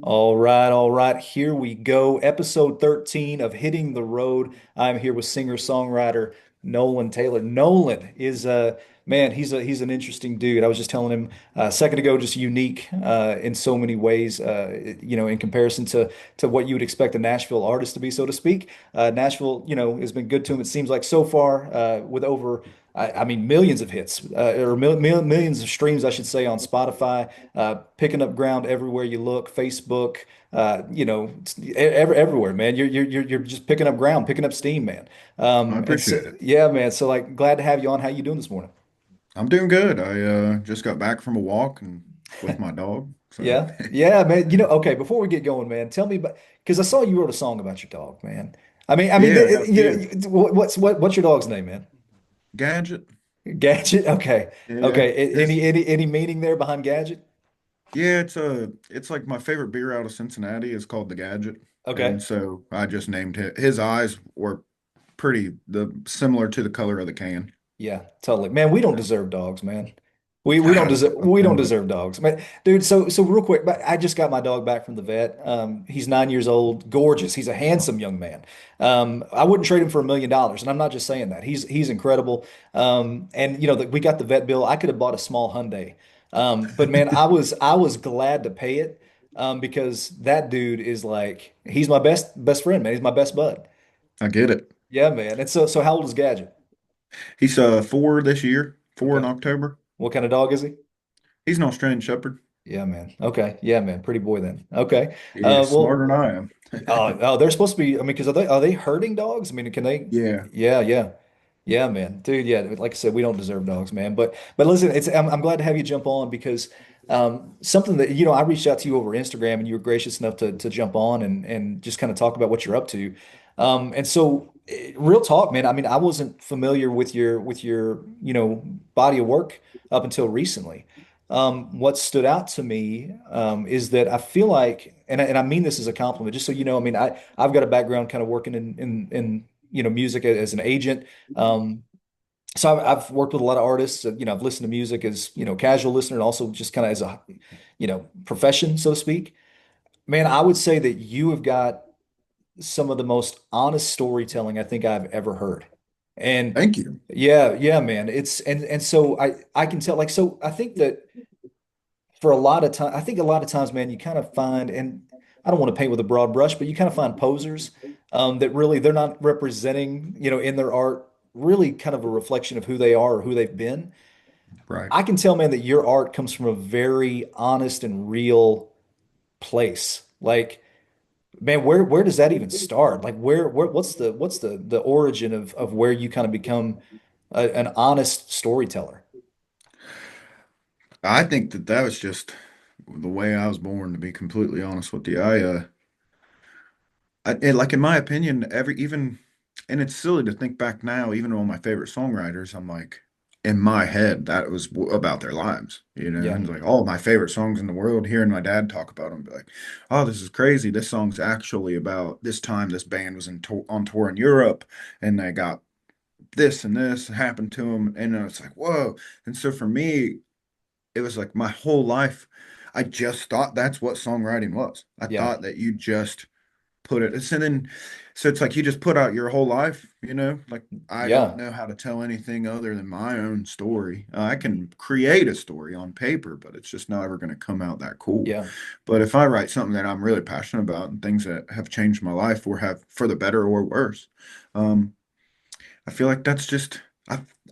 All right. Here we go. Episode 13 of Hitting the Road. I'm here with singer-songwriter Nolan Taylor. Nolan is man, he's an interesting dude. I was just telling him a second ago, just unique in so many ways, in comparison to what you would expect a Nashville artist to be, so to speak. Nashville, has been good to him, it seems like so far, with over I mean, millions of hits, or millions of streams, I should say, on Spotify, picking up ground everywhere you look, Facebook, everywhere, man. You're just picking up ground, picking up steam, man. I And so, appreciate it. yeah, man. So like, glad to have you on. How you doing this morning? I'm doing good. I just got back from a walk and with my dog. So Yeah, yeah, man. Okay. Before we get going, man, tell me about because I saw you wrote a song about your dog, man. yeah, I got a few. What's your dog's name, man? Gadget. Gadget. Okay, Yeah. okay. Any meaning there behind Gadget? Yeah, it's like my favorite beer out of Cincinnati is called the Gadget. And Okay. so I just named it. His eyes were pretty similar to the color of the can. Yeah, totally. Man, we don't So deserve dogs, man. We don't no, deserve dogs. Man, dude, so real quick, but I just got my dog back from the vet. He's 9 years old, gorgeous. He's a handsome young man. I wouldn't trade him for $1 million, and I'm not just saying that. He's incredible. And we got the vet bill. I could have bought a small Hyundai. But man, I was glad to pay it. Because that dude is like he's my best friend, man. He's my best bud. I get it. Yeah, man. And so how old is Gadget? He's 4 this year, 4 in Okay. October. What kind of dog is he? He's an Australian Shepherd. Yeah, man. Okay. Yeah, man. Pretty boy then. Okay. Yeah, smarter Well, than I am. they're supposed to be, I mean, because are they herding dogs? I mean, can they? Yeah. Yeah, yeah. Yeah, man. Dude, yeah, like I said, we don't deserve dogs, man. But listen, I'm glad to have you jump on because something that, I reached out to you over Instagram and you were gracious enough to jump on and just kind of talk about what you're up to. And so real talk, man. I mean, I wasn't familiar with your, body of work up until recently. What stood out to me is that I feel like, and I mean this as a compliment, just so you know, I mean, I've got a background kind of working in music as an agent. Um, so I've worked with a lot of artists. I've listened to music as, casual listener and also just kind of as a, profession, so to speak. Man, I would say that you have got some of the most honest storytelling I think I've ever heard. And Thank you. yeah, yeah, man. And so I can tell like so I think that for a lot of time, I think a lot of times, man, you kind of find, and I don't want to paint with a broad brush, but you kind of find posers that really they're not representing, in their art, really kind of a reflection of who they are or who they've been. Right. I can tell, man, that your art comes from a very honest and real place. Like, man, where does that even start? Like, what's the origin of where you kind of become an honest storyteller? I think that that was just the way I was born, to be completely honest with you. Like in my opinion, and it's silly to think back now, even on my favorite songwriters, I'm like, in my head, that was about their lives, Yeah, and like all my favorite songs in the world, hearing my dad talk about them, be like, oh, this is crazy. This song's actually about this time this band was on tour in Europe, and they got this and this happened to them, and it's like, whoa. And so for me, it was like my whole life, I just thought that's what songwriting was. I yeah, thought that you just put it, and then, so it's like you just put out your whole life. Like I don't yeah, know how to tell anything other than my own story. I can create a story on paper, but it's just not ever going to come out that cool. yeah, But if I write something that I'm really passionate about and things that have changed my life or have for the better or worse, um, I feel like that's just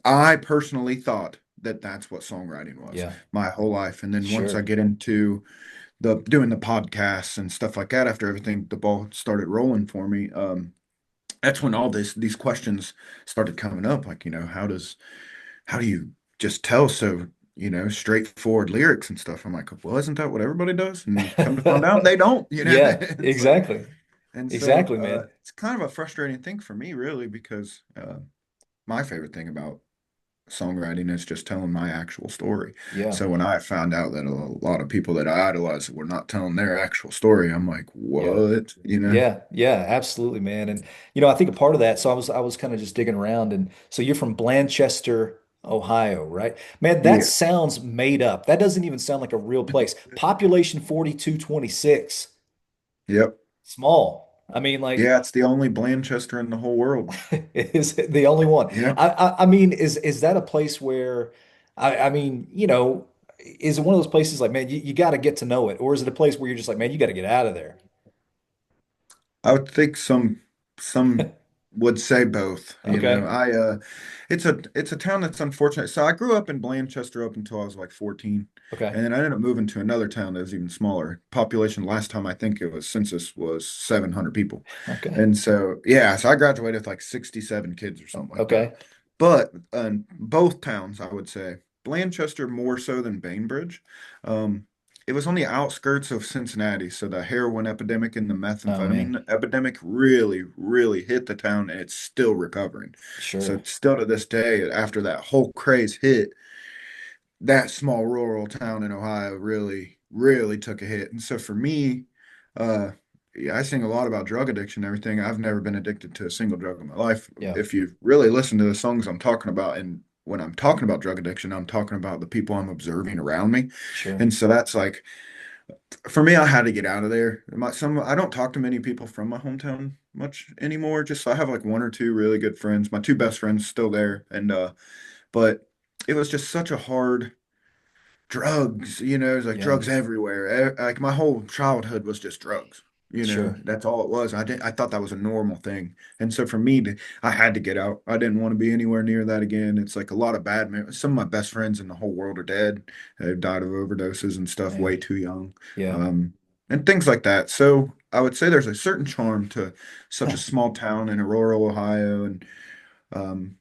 I personally thought that that's what songwriting was yeah. my whole life. And then once I Sure. get into the doing the podcasts and stuff like that, after everything, the ball started rolling for me. That's when all these questions started coming up. Like, how do you just tell so, straightforward lyrics and stuff? I'm like, well, isn't that what everybody does? And come to find out they don't. Yeah, It's like, exactly. and so Exactly, man. it's kind of a frustrating thing for me, really, because my favorite thing about songwriting is just telling my actual story. Yeah. So when I found out that a lot of people that I idolize were not telling their actual story, I'm like, Yeah. what? Yeah. Yeah, absolutely, man. And I think a part of that, so I was kind of just digging around and so you're from Blanchester, Ohio, right? Man, that Yeah. sounds made up. That doesn't even sound like a real place. Population 4226. Yep. Small. I mean, like, Yeah, it's the only Blanchester in the whole world. is it the only one? Yeah. I mean, is that a place where I mean, is it one of those places like, man, you got to get to know it, or is it a place where you're just like, man, you got to get out of there? I would think some would say both. Okay. It's a town that's unfortunate. So I grew up in Blanchester up until I was like 14. Okay. And then I ended up moving to another town that was even smaller. Population last time I think it was census was 700 people. Okay. And so yeah, so I graduated with like 67 kids or something like that. Okay. But both towns, I would say, Blanchester more so than Bainbridge. Um, it was on the outskirts of Cincinnati, so the heroin epidemic and the Oh man. methamphetamine epidemic really, really hit the town, and it's still recovering. So Sure. still to this day, after that whole craze hit, that small rural town in Ohio really, really took a hit. And so for me, uh, yeah, I sing a lot about drug addiction and everything. I've never been addicted to a single drug in my life. Yeah. If you really listen to the songs I'm talking about, and when I'm talking about drug addiction, I'm talking about the people I'm observing around me. Sure. And so that's like, for me, I had to get out of there. I don't talk to many people from my hometown much anymore. Just I have like one or two really good friends. My two best friends still there, and but it was just such a hard drugs, it's like Yeah. drugs everywhere. Like my whole childhood was just drugs. Sure. That's all it was. I thought that was a normal thing. And so for me I had to get out. I didn't want to be anywhere near that again. It's like a lot of bad memories. Some of my best friends in the whole world are dead. They've died of overdoses and stuff way Man. too young. Yeah. Um, and things like that. So I would say there's a certain charm to such a small town in rural Ohio, and um,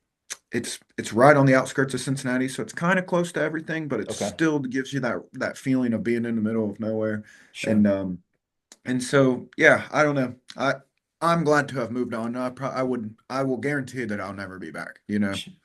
it's right on the outskirts of Cincinnati, so it's kind of close to everything, but it Okay. still gives you that feeling of being in the middle of nowhere. Sure. And so yeah, I don't know. I'm glad to have moved on. I will guarantee that I'll never be back.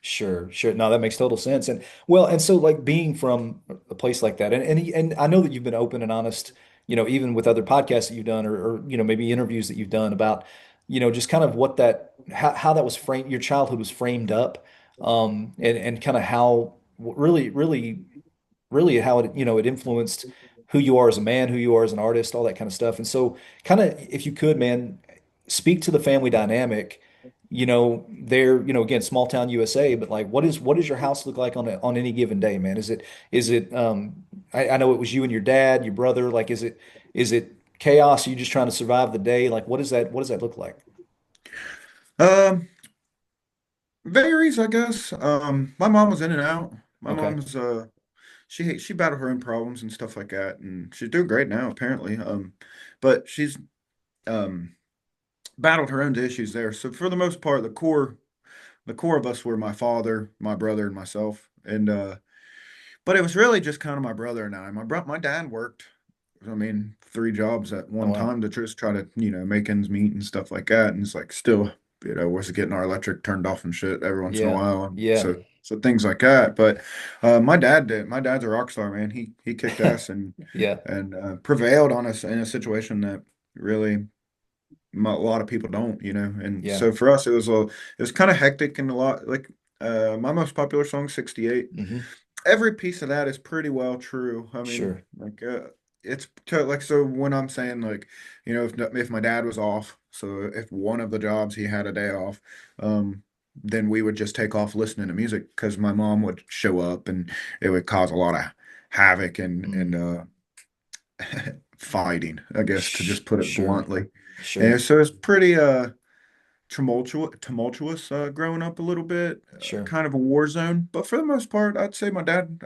Sure, sure. No, that makes total sense. And well, and so like being from a place like that, and I know that you've been open and honest, even with other podcasts that you've done, or maybe interviews that you've done about, just kind of what that how that was framed, your childhood was framed up, and kind of how really how it, it influenced who you are as a man, who you are as an artist, all that kind of stuff. And so kind of, if you could, man, speak to the family dynamic, there, again, small town USA, but like what does your house look like on any given day, man? Is it I know it was you and your dad, your brother, like is it chaos? Are you just trying to survive the day? Like what does that look like? Um, Varies, I guess. My mom was in and out. My Okay. mom's she battled her own problems and stuff like that, and she's doing great now, apparently. But she's um battled her own issues there. So for the most part, the core of us were my father, my brother, and myself. And but it was really just kind of my brother and I. My dad worked, I mean, three jobs at Oh one wow. time to just try to, make ends meet and stuff like that. And it's like still, was getting our electric turned off and shit every once in a Yeah. while. And Yeah. so things like that. But my dad did. My dad's a rock star, man. He kicked ass and Yeah. prevailed on us in a situation that really a lot of people don't. And Yeah. so for us, it was kind of hectic and a lot like my most popular song, 68. Hmm. Every piece of that is pretty well true. I mean, Sure. like like so when I'm saying like, if my dad was off, so if one of the jobs he had a day off, then we would just take off listening to music because my mom would show up and it would cause a lot of havoc and Mm. fighting, I guess, to just put it Sure. bluntly. And Sure. so it's pretty tumultuous growing up a little bit, Sure. kind of a war zone. But for the most part, I'd say my dad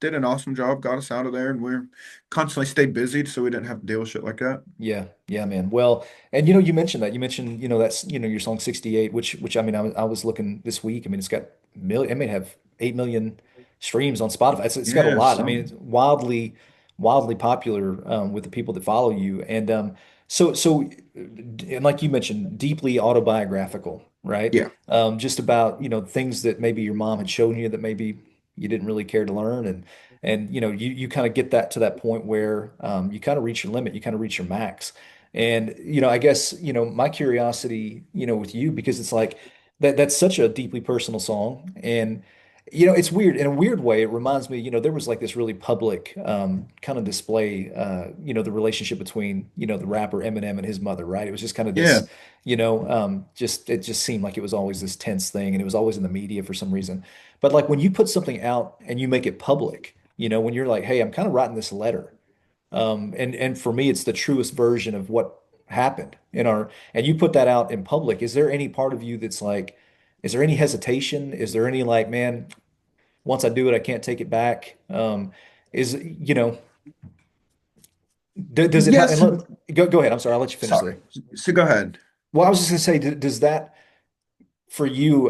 did an awesome job, got us out of there, and we're constantly stayed busy, so we didn't have to deal with shit like that. Yeah, yeah, man. Well, and you mentioned that. You mentioned, that's, your song 68, which I mean, I was looking this week. I mean, it's got million, it may have 8 million streams on Spotify. It's got a Yeah, lot. I mean, it's something. wildly popular with the people that follow you. And so and like you mentioned, deeply autobiographical, right? Yeah. Just about, things that maybe your mom had shown you that maybe you didn't really care to learn. And you kind of get that to that point where you kind of reach your limit, you kind of reach your max. And I guess my curiosity with you, because it's like that's such a deeply personal song, It's weird. In a weird way, it reminds me, there was like this really public kind of display, the relationship between, the rapper Eminem and his mother, right? It was just kind of Yeah. this, it just seemed like it was always this tense thing and it was always in the media for some reason. But like when you put something out and you make it public, when you're like, hey, I'm kind of writing this letter. And for me, it's the truest version of what happened and you put that out in public. Is there any part of you that's like, is there any hesitation? Is there any like, man, once I do it, I can't take it back? Is, does it have, and Yes. go ahead. I'm sorry. I'll let you finish Sorry. there. So go ahead. Well, I was just gonna say, does that for you,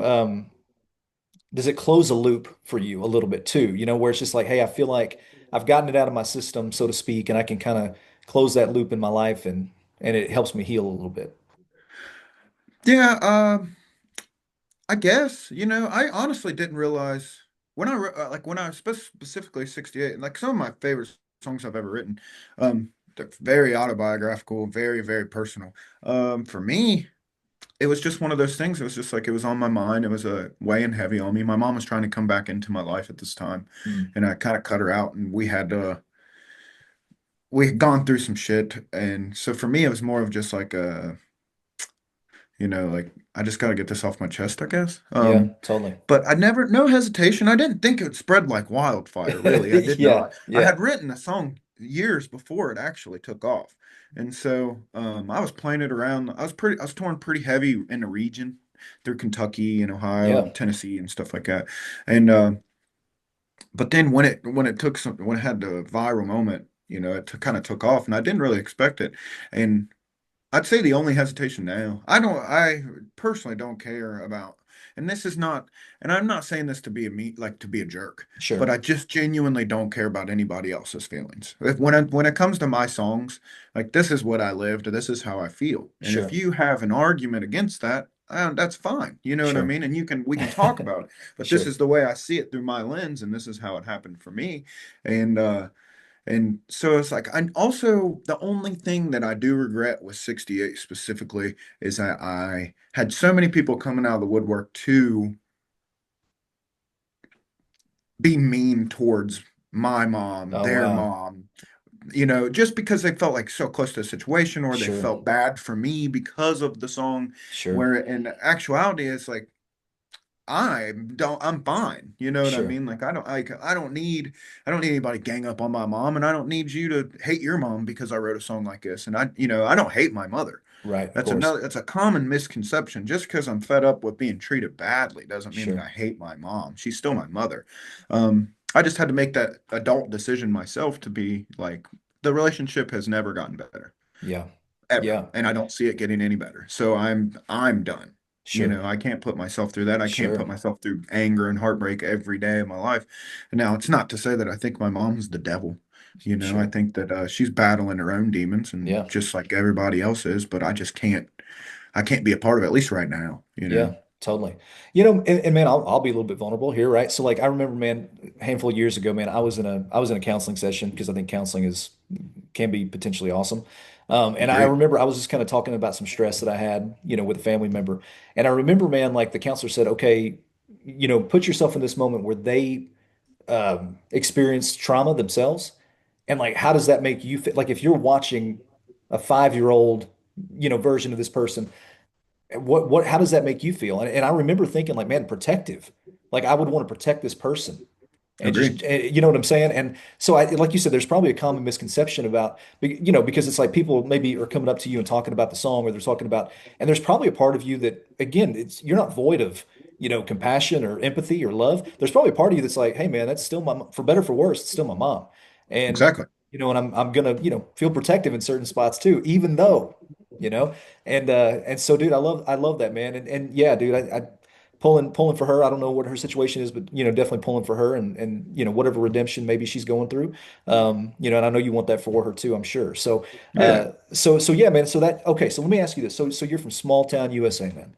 does it close a loop for you a little bit too? Where it's just like, hey, I feel like I've gotten it out of my system, so to speak, and I can kind of close that loop in my life and it helps me heal a little bit. Yeah, I guess, I honestly didn't realize like when I specifically 68, and like some of my favorite songs I've ever written, they're very autobiographical, very, very personal. For me, it was just one of those things. It was just like it was on my mind. It was weighing heavy on me. My mom was trying to come back into my life at this time, Mm. and I kind of cut her out, and we had gone through some shit, and so for me, it was more of just like like I just got to get this off my chest, I guess. Yeah, totally. But I never, no hesitation. I didn't think it would spread like wildfire, really. I did Yeah, not. I yeah, had written a song years before it actually took off. And so I was playing it around. I was touring pretty heavy in the region through Kentucky and Ohio yeah. and Tennessee and stuff like that. And but then when it had the viral moment, it kind of took off and I didn't really expect it. And I'd say the only hesitation now, I personally don't care about, and this is not, and I'm not saying this to be like to be a jerk, but Sure, I just genuinely don't care about anybody else's feelings. When it comes to my songs, like this is what I lived, this is how I feel. And if sure, you have an argument against that, that's fine. You know what I sure, mean? And we can talk about it, but this sure. is the way I see it through my lens, and this is how it happened for me. And, and so it's like, and also the only thing that I do regret with 68 specifically is that I had so many people coming out of the woodwork to be mean towards my mom, Oh, their wow. mom, just because they felt like so close to the situation or they Sure, felt bad for me because of the song, sure, where in actuality it's like I'm fine. You know what I sure. mean? Like I don't need anybody gang up on my mom and I don't need you to hate your mom because I wrote a song like this. And I don't hate my mother. Right, of course. That's a common misconception. Just because I'm fed up with being treated badly doesn't mean that Sure. I hate my mom. She's still my mother. I just had to make that adult decision myself to be like the relationship has never gotten better Yeah. ever, Yeah. and I don't see it getting any better. So I'm done. Sure. I can't put myself through that. I can't put Sure. myself through anger and heartbreak every day of my life. And now it's not to say that I think my mom's the devil. I Sure. think that she's battling her own demons and Yeah. just like everybody else is, but I can't be a part of it, at least right now. Yeah. Totally. And man, I'll be a little bit vulnerable here, right? So like I remember, man, a handful of years ago, man, I was in a counseling session because I think counseling is can be potentially awesome. And I Agree. remember I was just kind of talking about some stress that I had, with a family member. And I remember, man, like the counselor said, okay, put yourself in this moment where they experienced trauma themselves. And like, how does that make you feel? Like if you're watching a 5-year-old, version of this person, how does that make you feel? And I remember thinking like, man, protective. Like I would want to protect this person and Agree. just, you know what I'm saying? And so like you said, there's probably a common misconception about, because it's like people maybe are coming up to you and talking about the song or they're talking about, and there's probably a part of you that, again, you're not void of, compassion or empathy or love. There's probably a part of you that's like, hey man, that's still for better, for worse, it's still my mom. And, Exactly. and I'm gonna, feel protective in certain spots too, even though, you know, and so dude, I love that, man. And yeah, dude, I pulling for her. I don't know what her situation is, but definitely pulling for her and whatever redemption maybe she's going through. And I know you want that for her too, I'm sure. So Yeah. so yeah, man. So okay, so let me ask you this. So you're from small town USA, man.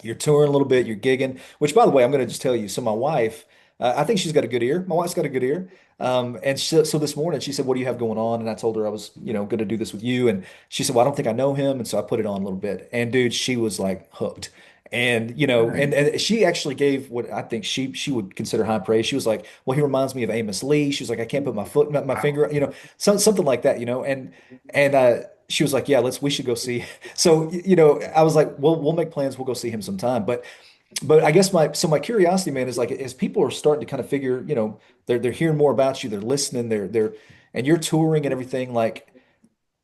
You're touring a little bit, you're gigging, which by the way, I'm gonna just tell you. So my wife, I think she's got a good ear. My wife's got a good ear. And so this morning she said, "What do you have going on?" And I told her I was, going to do this with you. And she said, "Well, I don't think I know him." And so I put it on a little bit. And dude, she was like hooked. And Dang. and she actually gave what I think she would consider high praise. She was like, "Well, he reminds me of Amos Lee." She was like, "I can't put my Wow. finger, something like that, And she was like, "Yeah, we should go see." So, I was like, "Well, we'll make plans. We'll go see him sometime." But I guess my curiosity, man, is like as people are starting to kind of figure, they're hearing more about you, they're listening, and you're touring and everything. Like,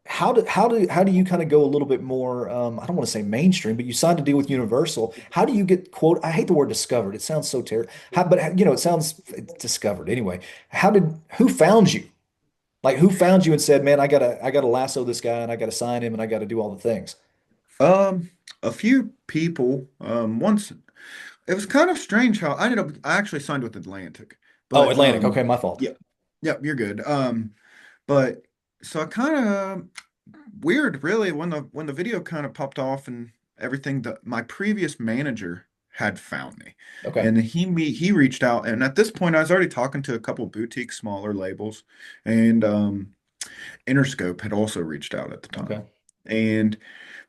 how do you kind of go a little bit more? I don't want to say mainstream, but you signed a deal with Universal. How do you get quote? I hate the word discovered. It sounds so terrible. But it sounds discovered anyway. Who found you? Like, who found you and said, "Man, I gotta lasso this guy and I gotta sign him and I gotta do all the things." Um, a few people, once it was kind of strange how I actually signed with Atlantic, Oh, but Atlantic. Okay, my fault. yeah, yeah, you're good. But so I kind of weird, really, when the video kind of popped off and everything. That my previous manager had found me, Okay. and he reached out, and at this point, I was already talking to a couple boutique smaller labels, and Interscope had also reached out at the time, Okay. and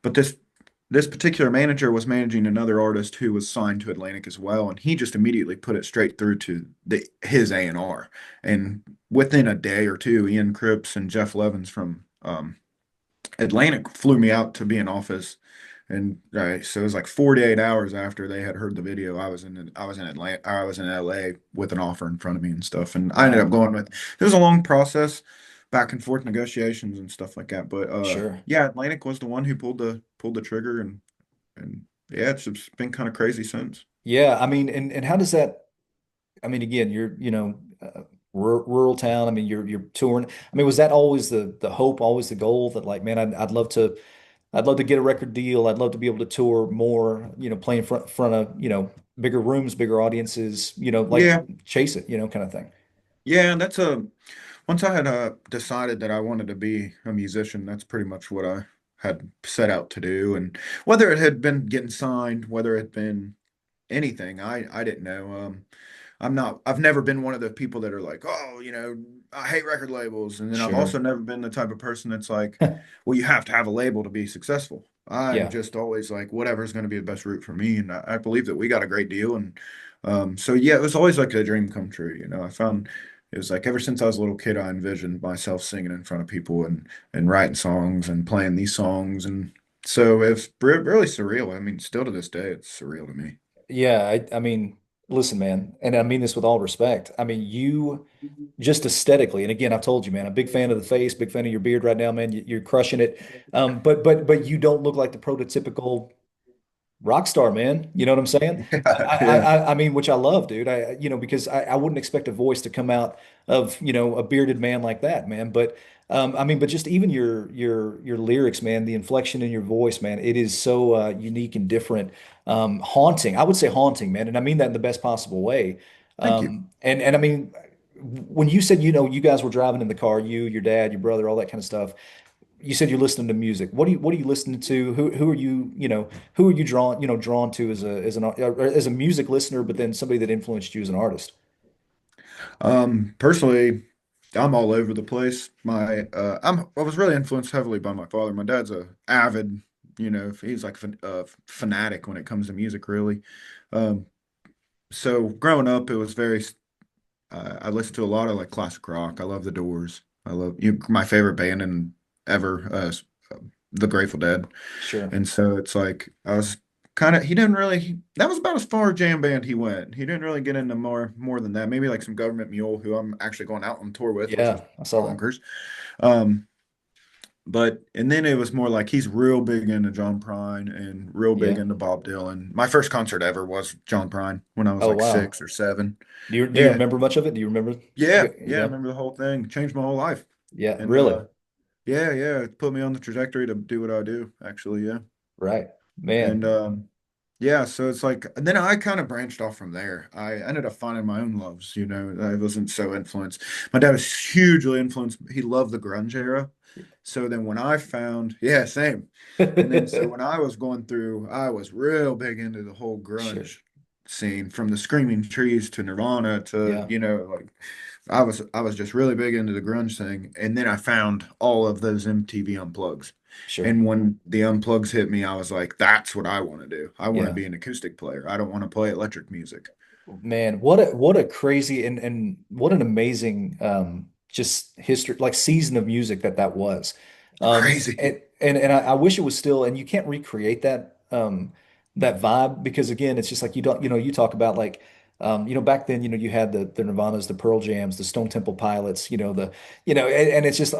but this particular manager was managing another artist who was signed to Atlantic as well, and he just immediately put it straight through to his A&R. And within a day or two, Ian Cripps and Jeff Levins from Atlantic flew me out to be in office. And so it was like 48 hours after they had heard the video, I was in Atlanta, I was in LA with an offer in front of me and stuff. And I ended up Wow. going with it was a long process, back and forth negotiations and stuff like that. But Sure. yeah, Atlantic was the one who pulled the trigger, and yeah, it's been kind of crazy since. Yeah, I mean, and how does that? I mean, again, you're, rural town. I mean, you're touring. I mean, was that always the hope, always the goal that like, man, I'd love to get a record deal. I'd love to be able to tour more, play in front of, bigger rooms, bigger audiences, like Yeah, chase it, kind of thing. yeah, that's a once I had decided that I wanted to be a musician, that's pretty much what I had set out to do. And whether it had been getting signed, whether it had been anything, I didn't know. I've never been one of the people that are like, oh, I hate record labels. And then I've Sure. also never been the type of person that's like, well, you have to have a label to be successful. I'm Yeah. just always like, whatever's going to be the best route for me. And I believe that we got a great deal. And so, yeah, it was always like a dream come true. I found it was like ever since I was a little kid, I envisioned myself singing in front of people and writing songs and playing these songs. And so it's really surreal. I mean, still to this day, it's surreal to me. Yeah. I mean, listen, man, and I mean this with all respect. I mean, you just aesthetically, and again, I've told you, man, I'm a big fan of the face, big fan of your beard right now, man. You're crushing it. But you don't look like the prototypical rock star, man. You know what I'm saying? Yeah, yeah. I mean, which I love, dude. Because I wouldn't expect a voice to come out of, a bearded man like that, man. But I mean, but just even your lyrics, man, the inflection in your voice, man, it is so unique and different. Haunting. I would say haunting, man, and I mean that in the best possible way. Thank you. And I mean, when you said, you guys were driving in the car, you, your dad, your brother, all that kind of stuff. You said you're listening to music. What are you listening to? Who are you drawn to as a music listener, but then somebody that influenced you as an artist? Personally, I'm all over the place. I was really influenced heavily by my father. My dad's a avid, he's like a fanatic when it comes to music, really. Um, so growing up, it was I listened to a lot of like classic rock. I love The Doors. I love my favorite band and ever, The Grateful Dead. Sure. And so it's like I was kind of he didn't really that was about as far jam band he went. He didn't really get into more than that. Maybe like some Government Mule, who I'm actually going out on tour with, which is Yeah, I saw that. bonkers. Um, but and then it was more like he's real big into John Prine and real big Yeah. into Bob Dylan. My first concert ever was John Prine when I was Oh like wow. 6 or 7. Do you Yeah, remember much of it? Do you remember? yeah, I Yeah. remember the whole thing. Changed my whole life. Yeah. And Really. yeah, it put me on the trajectory to do what I do, actually, yeah. Right. And Man. yeah, so it's like and then I kind of branched off from there. I ended up finding my own loves, I wasn't so influenced. My dad was hugely influenced. He loved the grunge era. So then when I found, yeah, same. And then so when I was going through, I was real big into the whole Sure. grunge. scene from the Screaming Trees to Nirvana to, Yeah, like I was just really big into the grunge thing. And then I found all of those MTV unplugs. sure. And when the unplugs hit me, I was like, that's what I want to do. I want to Yeah. be an acoustic player. I don't want to play electric music. Man, what a crazy and what an amazing just history like season of music that was. Crazy. And I wish it was still and you can't recreate that that vibe because again it's just like you don't you talk about like back then you had the Nirvanas, the Pearl Jams, the Stone Temple Pilots, and it's just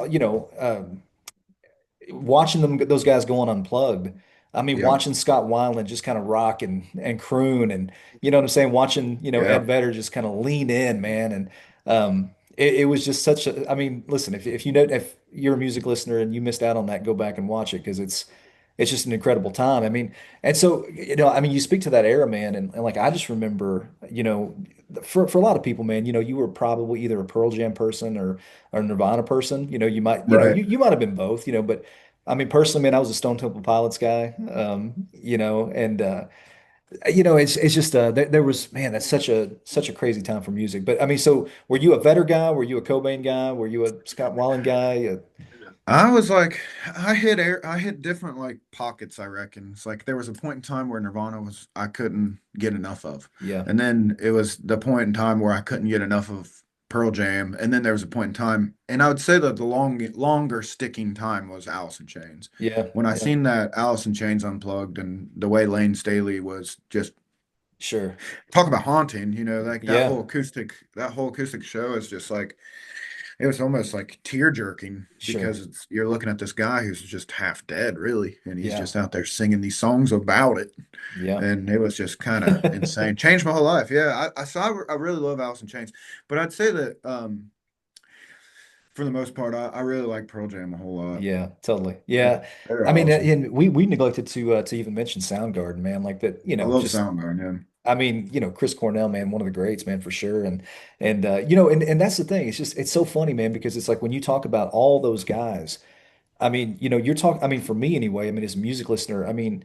watching those guys going unplugged. I mean, Yep. watching Scott Weiland just kind of rock and croon, and you know what I'm saying. Watching Ed Yep. Vedder just kind of lean in, man, and it was just such a. I mean, listen, if you know if you're a music listener and you missed out on that, go back and watch it because it's just an incredible time. I mean, and so I mean, you speak to that era, man, and like I just remember, for a lot of people, man, you were probably either a Pearl Jam person or a Nirvana person. You might, Right. you might have been both, but I mean, personally, man, I was a Stone Temple Pilots guy, and it's just there was man, that's such a crazy time for music. But I mean, so were you a Vedder guy? Were you a Cobain guy? Were you a Scott Weiland guy? I was like, I hit different like pockets, I reckon. It's like there was a point in time where Nirvana was I couldn't get enough of. Yeah, And then it was the point in time where I couldn't get enough of Pearl Jam. And then there was a point in time, and I would say that the longer sticking time was Alice in Chains. yeah, When I yeah, seen that Alice in Chains unplugged and the way Lane Staley was just sure, talk about haunting, like yeah, that whole acoustic show is just like it was almost like tear jerking sure, because you're looking at this guy who's just half dead, really, and he's yeah, just out there singing these songs about it, yeah. and it was just kind of insane. Changed my whole life. Yeah, I really love Alice in Chains, but I'd say that for the most part, I really like Pearl Jam a whole lot. Yeah, totally. They're, Yeah. they're I mean, awesome. and we neglected to even mention Soundgarden, man. Like that, I love just Soundgarden. Yeah, I mean, Chris Cornell, man, one of the greats, man, for sure. And and that's the thing. It's so funny, man, because it's like when you talk about all those guys. I mean, you're talking, I mean, for me anyway, I mean, as a music listener, I mean,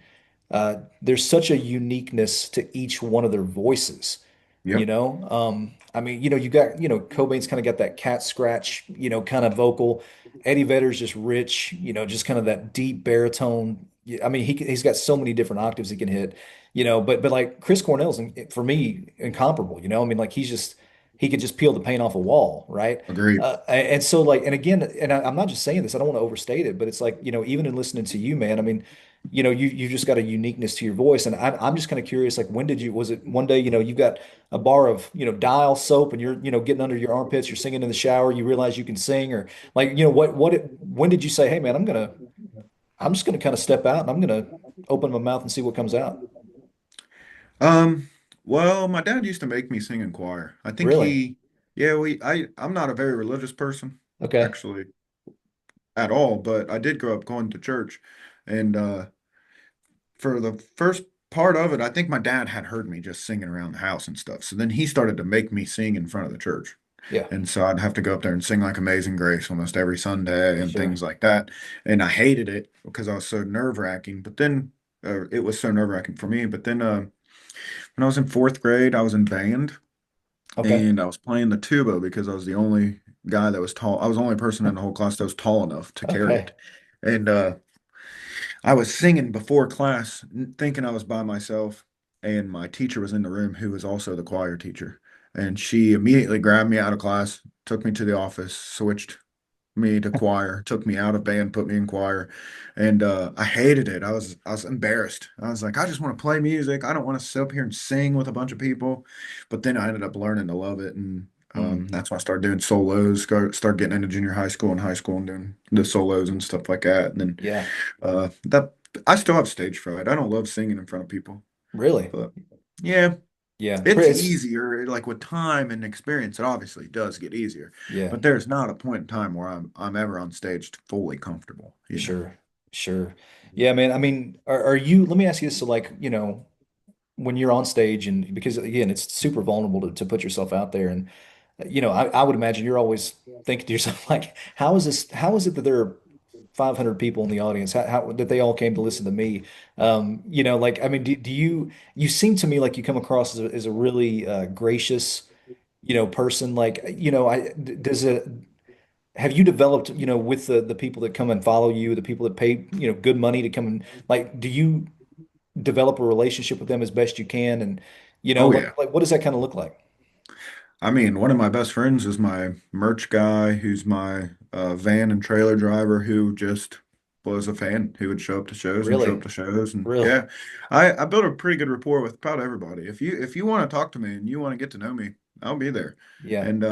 there's such a uniqueness to each one of their voices, yep, I mean, you got, Cobain's kind of got that cat scratch, kind of vocal. Eddie Vedder's just rich, just kind of that deep baritone. I mean, he's got so many different octaves he can hit, but like Chris Cornell's for me incomparable, I mean, like he could just peel the paint off a wall, right? agreed. And so like, and again, and I'm not just saying this, I don't want to overstate it, but it's like, even in listening to you, man, I mean, you just got a uniqueness to your voice. And I'm just kind of curious, like, was it one day, you got a bar of, Dial soap and you're, getting under your armpits, you're singing in the shower, you realize you can sing or like, when did you say, hey man, I'm just gonna kind of step out and I'm gonna open my mouth and see what comes out. Um, well, my dad used to make me sing in choir. I think Really? yeah, I'm not a very religious person, Okay. actually, at all, but I did grow up going to church. And for the first part of it, I think my dad had heard me just singing around the house and stuff. So then he started to make me sing in front of the church. Yeah, And so I'd have to go up there and sing like Amazing Grace almost every Sunday and sure. things like that. And I hated it because I was so nerve-wracking. But then it was so nerve-wracking for me. But then when I was in fourth grade, I was in band Okay. and I was playing the tuba because I was the only guy that was tall. I was the only person in the whole class that was tall enough to carry Okay. it. And I was singing before class, thinking I was by myself, and my teacher was in the room, who was also the choir teacher. And she immediately grabbed me out of class, took me to the office, switched me to choir, took me out of band, put me in choir, and I hated it. I was embarrassed. I was like, I just want to play music. I don't want to sit up here and sing with a bunch of people. But then I ended up learning to love it, and Hmm. that's why I started doing solos. Start getting into junior high school and high school and doing the solos and stuff like that. And then Yeah. that I still have stage fright. I don't love singing in front of people, Really? but yeah, Yeah. it's It's easier. Like with time and experience, it obviously does get easier. yeah. But there's not a point in time where I'm ever on stage fully comfortable. Sure. Sure. Yeah, man. I mean, are you, let me ask you this. So like, when you're on stage and because again, it's super vulnerable to put yourself out there. And, I would imagine you're always thinking to yourself, like, how is it that there are 500 people in the audience, how that they all came to listen to me. Like, I mean, do you seem to me like you come across as a really gracious, person. Like, does it, have you developed, with the people that come and follow you, the people that pay, good money to come and like, do you develop a relationship with them as best you can? And, Oh like, yeah. what does that kind of look like? I mean, one of my best friends is my merch guy, who's my van and trailer driver, who just was a fan. He would show up to shows and show up Really? to shows, and Really? yeah, I built a pretty good rapport with about everybody. If you want to talk to me and you want to get to know me, I'll be there. Yeah, And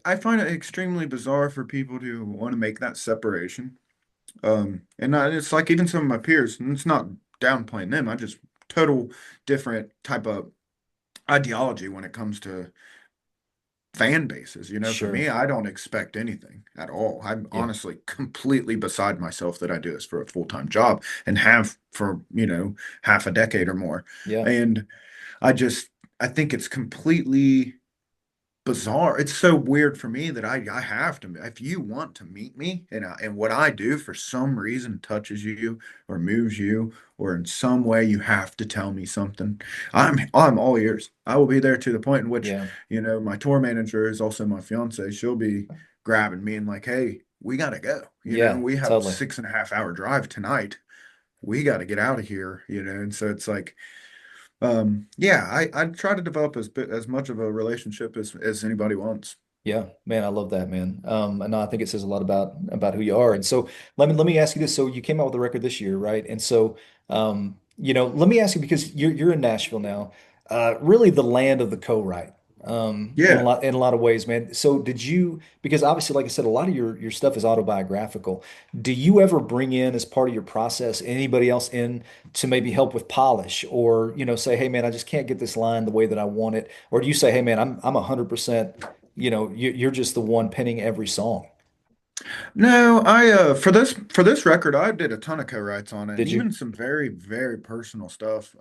I find it extremely bizarre for people to want to make that separation. It's like even some of my peers, and it's not downplaying them. I just total different type of ideology when it comes to fan bases. For sure. me, I don't expect anything at all. I'm Yeah. honestly completely beside myself that I do this for a full-time job and have for, half a decade or more. Yeah. And I just, I think it's completely bizarre. It's so weird for me that I have to. If you want to meet me and what I do for some reason touches you or moves you or in some way you have to tell me something, I'm all ears. I will be there to the point in which Yeah. my tour manager is also my fiance. She'll be grabbing me and like, hey, we gotta go. Yeah. We have a Totally. 6.5 hour drive tonight. We got to get out of here. And so it's like yeah, I try to develop as much of a relationship as anybody wants. Yeah, man, I love that, man. And I think it says a lot about who you are. And so let me ask you this. So you came out with a record this year, right? And so let me ask you because you're in Nashville now, really the land of the co-write, in a Yeah. lot of ways, man. So did you, because obviously, like I said, a lot of your stuff is autobiographical. Do you ever bring in as part of your process anybody else in to maybe help with polish or, say, hey man, I just can't get this line the way that I want it? Or do you say, hey man, I'm 100%, you're just the one penning every song. No, I for this record, I did a ton of co-writes on it, and Did you? even some very, very personal stuff.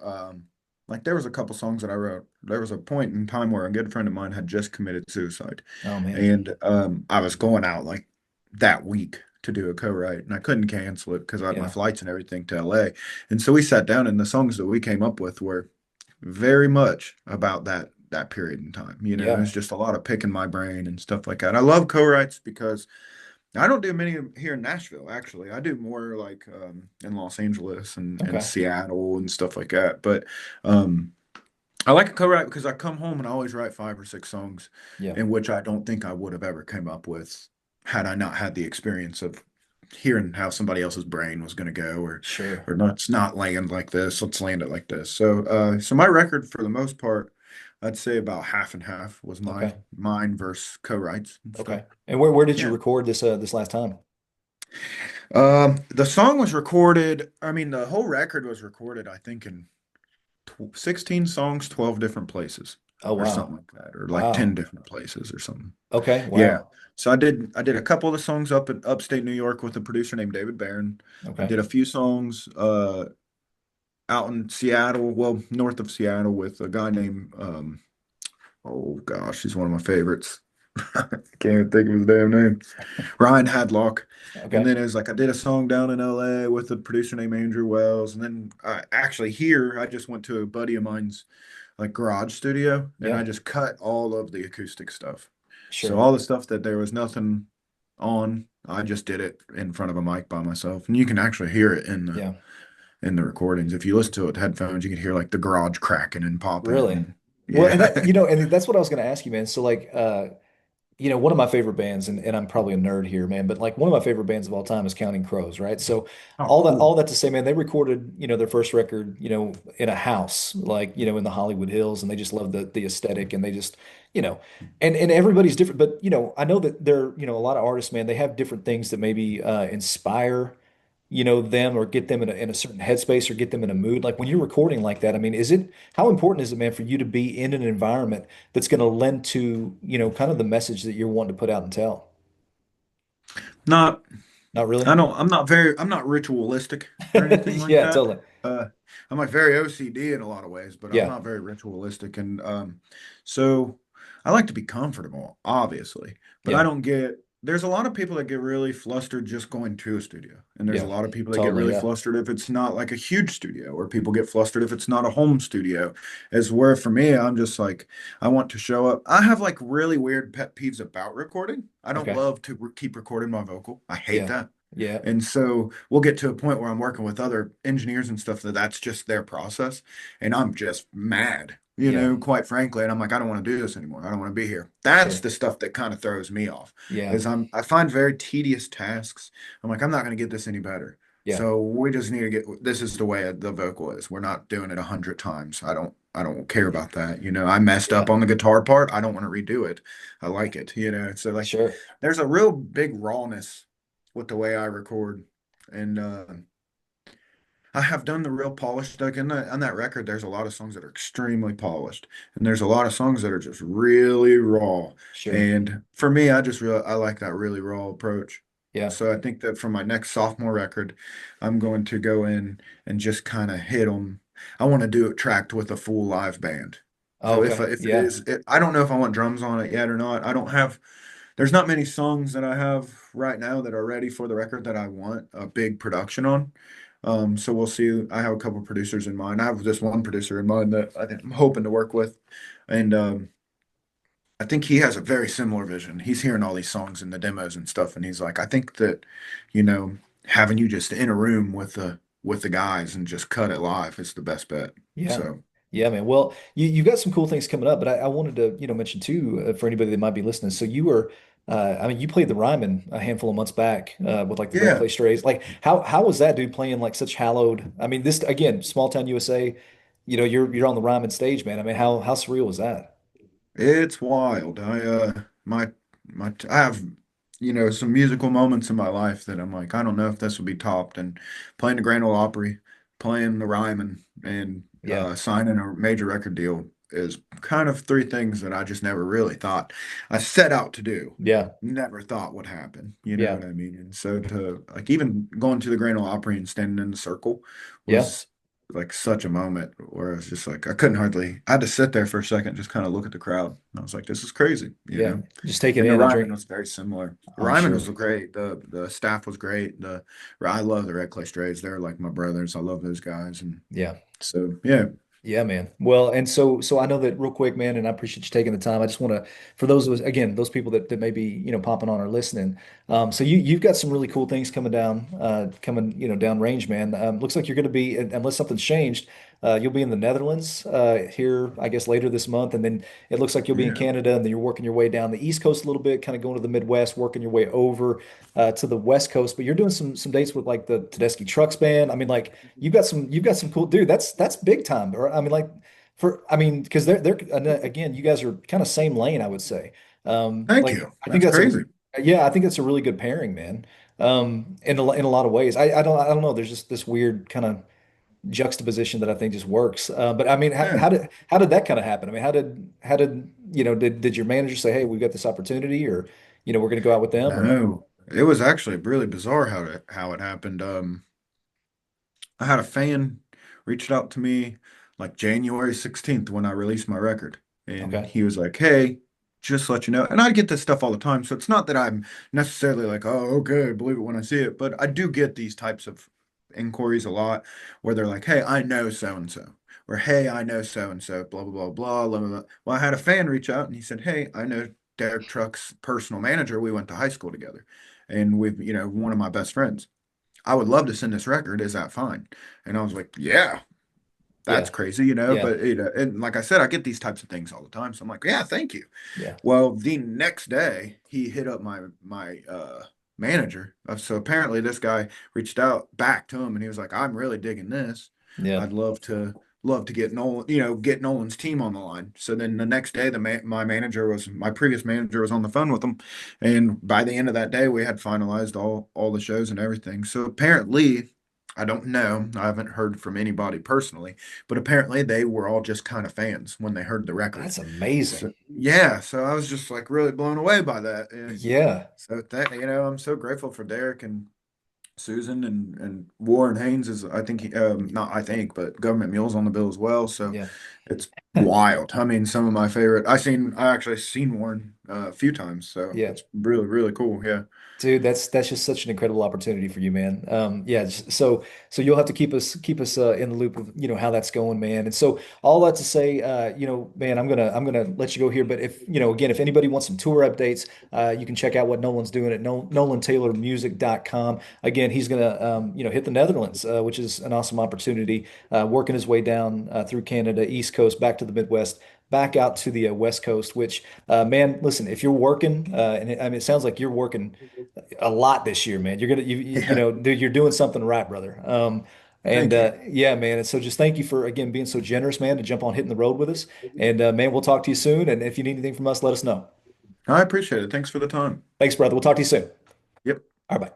Like there was a couple songs that I wrote. There was a point in time where a good friend of mine had just committed suicide, Oh man. and I was going out like that week to do a co-write, and I couldn't cancel it because I had my Yeah. flights and everything to LA. And so we sat down, and the songs that we came up with were very much about that period in time. Yeah. It's just a lot of picking my brain and stuff like that. I love co-writes because I don't do many here in Nashville, actually. I do more like in Los Angeles and Okay. Seattle and stuff like that. But um, I like a co-write because I come home and I always write 5 or 6 songs Yeah. in which I don't think I would have ever come up with had I not had the experience of hearing how somebody else's brain was going to go Sure. or let's not land like this, let's land it like this. So my record for the most part, I'd say about half and half was Okay. mine versus co-writes and stuff. Okay. And where did you Yeah. record this last time? The song was recorded, I mean, the whole record was recorded, I think, in 16 songs, 12 different places Oh or something wow. like that, or like 10 Wow. different places or something. Okay. Yeah. Wow. So I did a couple of the songs up in upstate New York with a producer named David Barron. I Okay. did a few songs out in Seattle, well, north of Seattle with a guy named oh gosh, he's one of my favorites. I can't even think of his damn name. Ryan Hadlock. And Okay. then it was like I did a song down in LA with a producer named Andrew Wells. And then actually here I just went to a buddy of mine's like garage studio and I Yeah. just cut all of the acoustic stuff. So Sure. all the stuff that there was nothing on, I just did it in front of a mic by myself. And you can actually hear it Yeah. in the recordings. If you listen to it with headphones, you can hear like the garage cracking and popping Really? and Well, and yeah. and that's what I was going to ask you, man. So like, one of my favorite bands, and I'm probably a nerd here, man, but like one of my favorite bands of all time is Counting Crows, right? So Oh, all cool. that to say, man, they recorded, their first record, in a house, like, in the Hollywood Hills, and they just love the aesthetic, and they just, you know, and everybody's different, but I know that there, a lot of artists, man, they have different things that maybe inspire, them or get them in a certain headspace or get them in a mood. Like when you're recording like that, I mean, how important is it, man, for you to be in an environment that's going to lend to, kind of the message that you're wanting to put out and tell? Not Not really? I don't I'm not ritualistic or anything like Yeah, that. totally. Uh I'm like very OCD in a lot of ways, but I'm Yeah, not very ritualistic and so I like to be comfortable, obviously, but I yeah, don't get there's a lot of people that get really flustered just going to a studio. And there's a Yeah, lot of people that get totally. really Yeah. flustered if it's not like a huge studio, or people get flustered if it's not a home studio. As where for me, I'm just like, I want to show up. I have like really weird pet peeves about recording. I don't Okay. love to keep recording my vocal. I hate Yeah. that. Yeah. And so we'll get to a point where I'm working with other engineers and stuff that's just their process. And I'm just mad, Yeah. quite frankly. And I'm like, I don't want to do this anymore. I don't want to be here. That's Sure. the stuff that kind of throws me off Yeah. is I find very tedious tasks. I'm like, I'm not going to get this any better. Yeah. So we just need to this is the way the vocal is. We're not doing it 100 times. I don't care about that. I messed up Yeah. on the guitar part. I don't want to redo it. I like it. So like Sure. there's a real big rawness with the way I record. And I have done the real polished. Like on that record, there's a lot of songs that are extremely polished, and there's a lot of songs that are just really raw. Sure. And for me, I like that really raw approach. Yeah. So I think that for my next sophomore record, I'm going to go in and just kind of hit them. I want to do it tracked with a full live band. Oh, So okay. if it Yeah. is, I don't know if I want drums on it yet or not. I don't have There's not many songs that I have right now that are ready for the record that I want a big production on. So we'll see. I have a couple producers in mind. I have this one producer in mind that I'm hoping to work with, and I think he has a very similar vision. He's hearing all these songs and the demos and stuff, and he's like, I think that, you know, having you just in a room with the guys and just cut it live is the best bet. Yeah. So Yeah, man. Well, you've got some cool things coming up, but I wanted to, mention too, for anybody that might be listening. So you were, I mean, you played the Ryman a handful of months back, with like the Red yeah, Clay Strays. Like, how was that, dude, playing like such hallowed? I mean, this again, small town USA. You're on the Ryman stage, man. I mean, how surreal was that? it's wild. I have some musical moments in my life that I'm like, I don't know if this will be topped. And playing the Grand Ole Opry, playing the Ryman, and Yeah. signing a major record deal is kind of three things that I just never really thought I set out to do. Yeah. Never thought would happen. You know Yeah. what I mean? And so to like even going to the Grand Ole Opry and standing in the circle Yeah. was like such a moment where I was just like I had to sit there for a second, just kind of look at the crowd. And I was like, this is crazy, you Yeah. know? Just take it And the in and Ryman drink. was very similar. The I'm Ryman was sure. great. The staff was great. I love the Red Clay Strays. They're like my brothers. I love those guys. And Yeah. so yeah. Yeah, man. Well, and so I know that real quick, man, and I appreciate you taking the time. I just want to, for those of us, again, those people that may be, popping on or listening. So you've got some really cool things coming, down range, man. Looks like you're going to be, unless something's changed, you'll be in the Netherlands here, I guess, later this month, and then it looks like you'll be in Yeah. Canada, and then you're working your way down the East Coast a little bit, kind of going to the Midwest, working your way over to the West Coast. But you're doing some dates with like the Tedeschi Trucks Band. I mean, like you've got some cool dude. That's big time. Or I mean, like because they're again, you guys are kind of same lane, I would say. Thank Like you. I think That's that's a crazy. yeah, I think that's a really good pairing, man. In a lot of ways. I don't know. There's just this weird kind of juxtaposition that I think just works. But I mean, Yeah. how did that kind of happen? I mean, how did did your manager say, "Hey, we've got this opportunity," or we're going to go out with them, or No. It was actually really bizarre how it happened. I had a fan reached out to me like January 16th when I released my record. And okay, he was like, hey, just to let you know. And I get this stuff all the time. So it's not that I'm necessarily like, oh, okay, I believe it when I see it. But I do get these types of inquiries a lot where they're like, hey, I know so and so. Or hey, I know so and so, blah, blah, blah, blah, blah, blah. Well, I had a fan reach out and he said, hey, I know Derek Truck's personal manager. We went to high school together. And one of my best friends. I would love to send this record. Is that fine? And I was like, yeah, that's yeah, crazy. yeah, But and like I said, I get these types of things all the time. So I'm like, yeah, thank you. yeah, Well, the next day he hit up my manager. So apparently this guy reached out back to him and he was like, I'm really digging this. yeah. I'd love to get get Nolan's team on the line. So then the next day, my previous manager was on the phone with him, and by the end of that day, we had finalized all the shows and everything. So apparently, I don't know, I haven't heard from anybody personally, but apparently they were all just kind of fans when they heard the record. That's amazing. So yeah, so I was just like really blown away by that. And Yeah, so that I'm so grateful for Derek and Susan and Warren Haynes is I think not I think but Government Mules on the bill as well. So yeah. it's wild. I mean, some of my favorite. I actually seen one a few times, so Yeah. it's really, really cool. Yeah. Dude, that's just such an incredible opportunity for you, man. Yeah, so you'll have to keep us in the loop of how that's going, man. And so all that to say, man, I'm gonna let you go here. But if again, if anybody wants some tour updates, you can check out what Nolan's doing at nolantaylormusic.com. Again, he's gonna hit the Netherlands, which is an awesome opportunity. Working his way down through Canada, East Coast, back to the Midwest, back out to the West Coast. Which, man, listen, if you're working, I mean, it sounds like you're working a lot this year, man. You're gonna Yeah. dude, you're doing something right, brother. And Thank you. yeah, man. And so just thank you for again being so generous, man, to jump on hitting the road with us. And man, we'll talk to you soon. And if you need anything from us, let us know. I appreciate it. Thanks for the time. Thanks, brother. We'll talk to you soon. Yep. All right, bye.